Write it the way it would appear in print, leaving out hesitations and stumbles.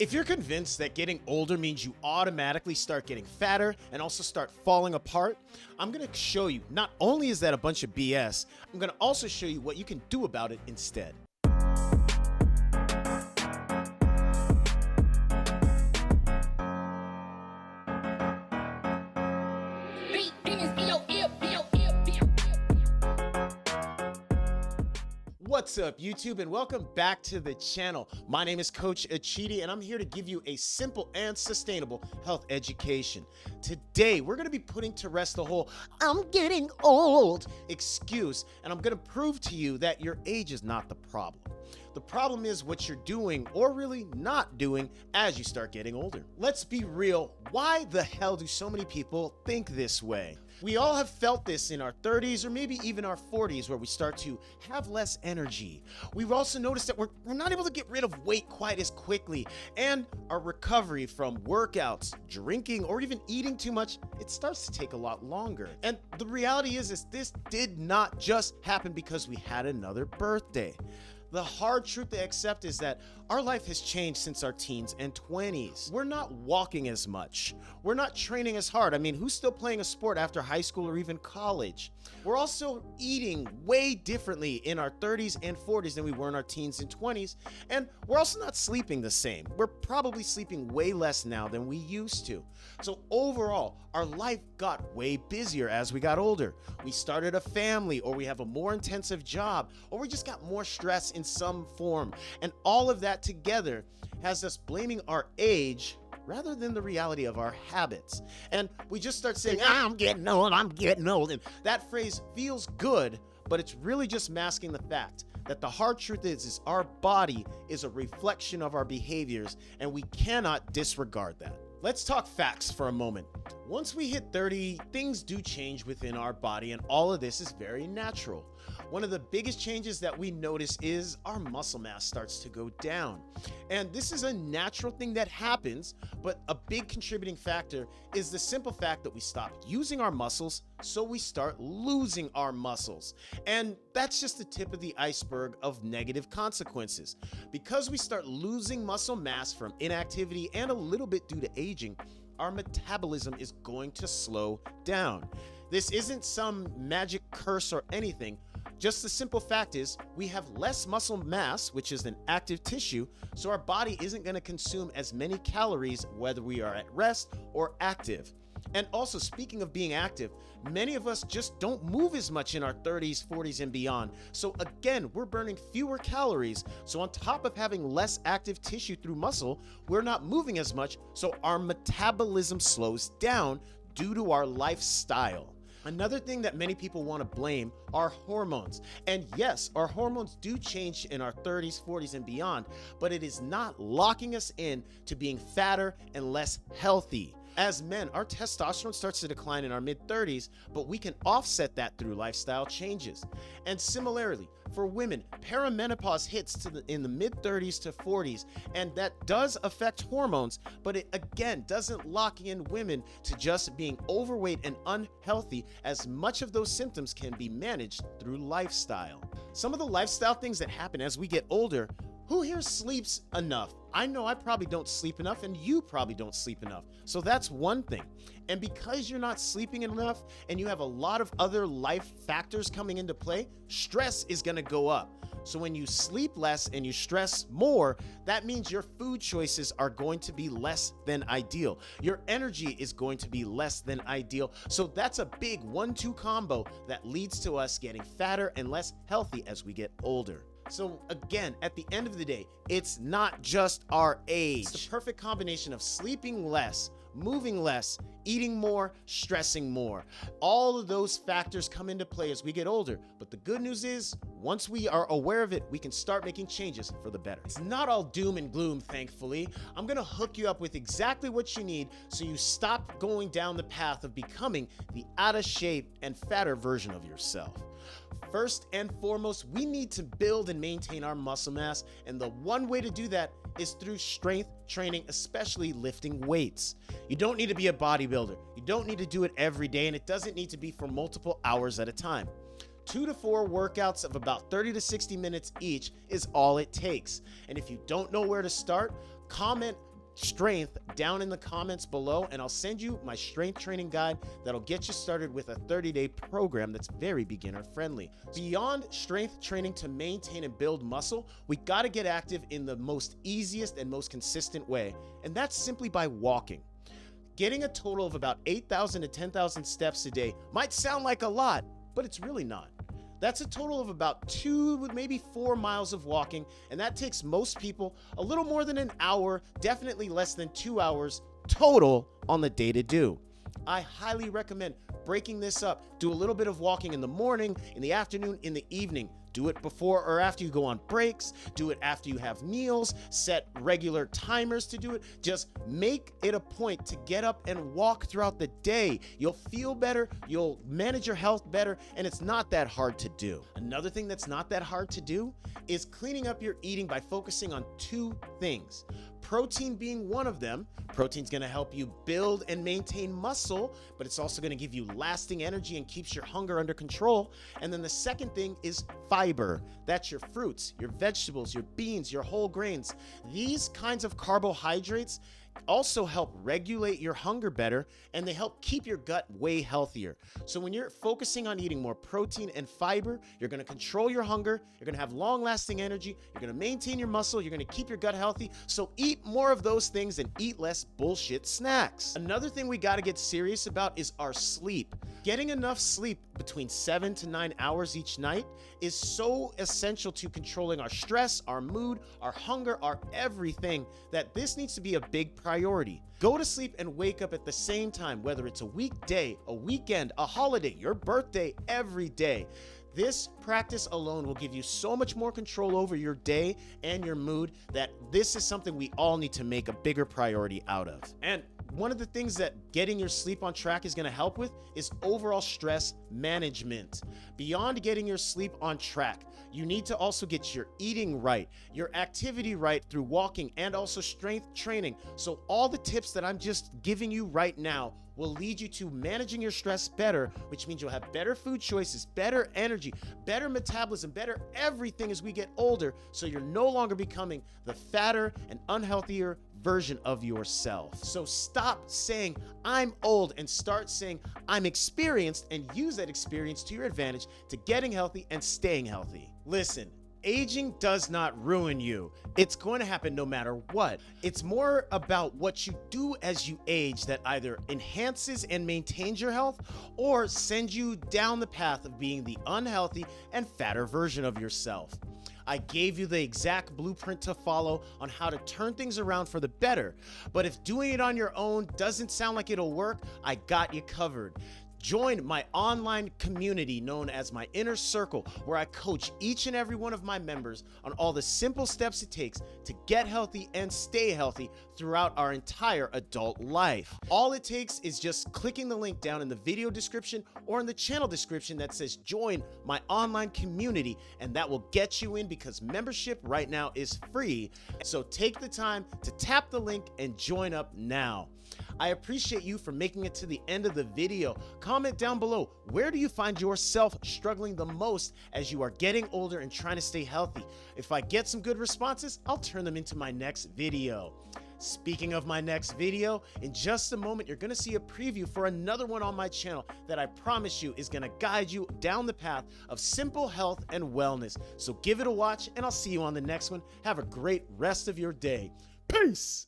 If you're convinced that getting older means you automatically start getting fatter and also start falling apart, I'm going to show you not only is that a bunch of BS, I'm going to also show you what you can do about it instead. What's up, YouTube, and welcome back to the channel. My name is Coach Achidi, and I'm here to give you a simple and sustainable health education. Today, we're going to be putting to rest the whole "I'm getting old" excuse, and I'm going to prove to you that your age is not the problem. The problem is what you're doing, or really not doing, as you start getting older. Let's be real. Why the hell do so many people think this way? We all have felt this in our 30s or maybe even our 40s, where we start to have less energy. We've also noticed that we're not able to get rid of weight quite as quickly, and our recovery from workouts, drinking, or even eating too much, it starts to take a lot longer. And the reality is this did not just happen because we had another birthday. The hard truth to accept is that our life has changed since our teens and 20s. We're not walking as much. We're not training as hard. I mean, who's still playing a sport after high school or even college? We're also eating way differently in our 30s and 40s than we were in our teens and 20s. And we're also not sleeping the same. We're probably sleeping way less now than we used to. So overall, our life got way busier as we got older. We started a family, or we have a more intensive job, or we just got more stress in some form. And all of that together has us blaming our age rather than the reality of our habits. And we just start saying, I'm getting old. And that phrase feels good, but it's really just masking the fact that the hard truth is our body is a reflection of our behaviors, and we cannot disregard that. Let's talk facts for a moment. Once we hit 30, things do change within our body, and all of this is very natural. One of the biggest changes that we notice is our muscle mass starts to go down. And this is a natural thing that happens, but a big contributing factor is the simple fact that we stop using our muscles, so we start losing our muscles. And that's just the tip of the iceberg of negative consequences. Because we start losing muscle mass from inactivity and a little bit due to aging, our metabolism is going to slow down. This isn't some magic curse or anything. Just the simple fact is we have less muscle mass, which is an active tissue, so our body isn't going to consume as many calories whether we are at rest or active. And also, speaking of being active, many of us just don't move as much in our 30s, 40s, and beyond. So again, we're burning fewer calories. So on top of having less active tissue through muscle, we're not moving as much, so our metabolism slows down due to our lifestyle. Another thing that many people want to blame are hormones. And yes, our hormones do change in our 30s, 40s, and beyond, but it is not locking us in to being fatter and less healthy. As men, our testosterone starts to decline in our mid-30s, but we can offset that through lifestyle changes. And similarly, for women, perimenopause hits in the mid-30s to 40s, and that does affect hormones, but it again doesn't lock in women to just being overweight and unhealthy, as much of those symptoms can be managed through lifestyle. Some of the lifestyle things that happen as we get older. Who here sleeps enough? I know I probably don't sleep enough, and you probably don't sleep enough. So that's one thing. And because you're not sleeping enough and you have a lot of other life factors coming into play, stress is going to go up. So when you sleep less and you stress more, that means your food choices are going to be less than ideal. Your energy is going to be less than ideal. So that's a big 1-2 combo that leads to us getting fatter and less healthy as we get older. So again, at the end of the day, it's not just our age. It's the perfect combination of sleeping less, moving less, eating more, stressing more. All of those factors come into play as we get older. But the good news is, once we are aware of it, we can start making changes for the better. It's not all doom and gloom, thankfully. I'm gonna hook you up with exactly what you need so you stop going down the path of becoming the out of shape and fatter version of yourself. First and foremost, we need to build and maintain our muscle mass, and the one way to do that is through strength training, especially lifting weights. You don't need to be a bodybuilder. You don't need to do it every day, and it doesn't need to be for multiple hours at a time. 2 to 4 workouts of about 30 to 60 minutes each is all it takes. And if you don't know where to start, comment strength down in the comments below, and I'll send you my strength training guide that'll get you started with a 30-day program that's very beginner friendly. Beyond strength training to maintain and build muscle, we got to get active in the most easiest and most consistent way, and that's simply by walking. Getting a total of about 8,000 to 10,000 steps a day might sound like a lot, but it's really not. That's a total of about 2, maybe 4 miles of walking, and that takes most people a little more than an hour, definitely less than 2 hours total on the day to do. I highly recommend breaking this up. Do a little bit of walking in the morning, in the afternoon, in the evening. Do it before or after you go on breaks. Do it after you have meals. Set regular timers to do it. Just make it a point to get up and walk throughout the day. You'll feel better, you'll manage your health better, and it's not that hard to do. Another thing that's not that hard to do is cleaning up your eating by focusing on 2 things. Protein being one of them. Protein's gonna help you build and maintain muscle, but it's also gonna give you lasting energy and keeps your hunger under control. And then the second thing is fiber. That's your fruits, your vegetables, your beans, your whole grains. These kinds of carbohydrates also help regulate your hunger better, and they help keep your gut way healthier. So when you're focusing on eating more protein and fiber, you're going to control your hunger, you're going to have long-lasting energy, you're going to maintain your muscle, you're going to keep your gut healthy. So eat more of those things and eat less bullshit snacks. Another thing we got to get serious about is our sleep. Getting enough sleep between 7 to 9 hours each night is so essential to controlling our stress, our mood, our hunger, our everything, that this needs to be a big priority. Go to sleep and wake up at the same time, whether it's a weekday, a weekend, a holiday, your birthday, every day. This practice alone will give you so much more control over your day and your mood that this is something we all need to make a bigger priority out of. And one of the things that getting your sleep on track is going to help with is overall stress management. Beyond getting your sleep on track, you need to also get your eating right, your activity right through walking, and also strength training. So all the tips that I'm just giving you right now will lead you to managing your stress better, which means you'll have better food choices, better energy, better metabolism, better everything as we get older, so you're no longer becoming the fatter and unhealthier version of yourself. So stop saying I'm old and start saying I'm experienced, and use that experience to your advantage to getting healthy and staying healthy. Listen, aging does not ruin you. It's going to happen no matter what. It's more about what you do as you age that either enhances and maintains your health or sends you down the path of being the unhealthy and fatter version of yourself. I gave you the exact blueprint to follow on how to turn things around for the better. But if doing it on your own doesn't sound like it'll work, I got you covered. Join my online community known as my Inner Circle, where I coach each and every one of my members on all the simple steps it takes to get healthy and stay healthy throughout our entire adult life. All it takes is just clicking the link down in the video description or in the channel description that says join my online community, and that will get you in because membership right now is free. So take the time to tap the link and join up now. I appreciate you for making it to the end of the video. Comment down below, where do you find yourself struggling the most as you are getting older and trying to stay healthy? If I get some good responses, I'll turn them into my next video. Speaking of my next video, in just a moment, you're gonna see a preview for another one on my channel that I promise you is gonna guide you down the path of simple health and wellness. So give it a watch, and I'll see you on the next one. Have a great rest of your day. Peace.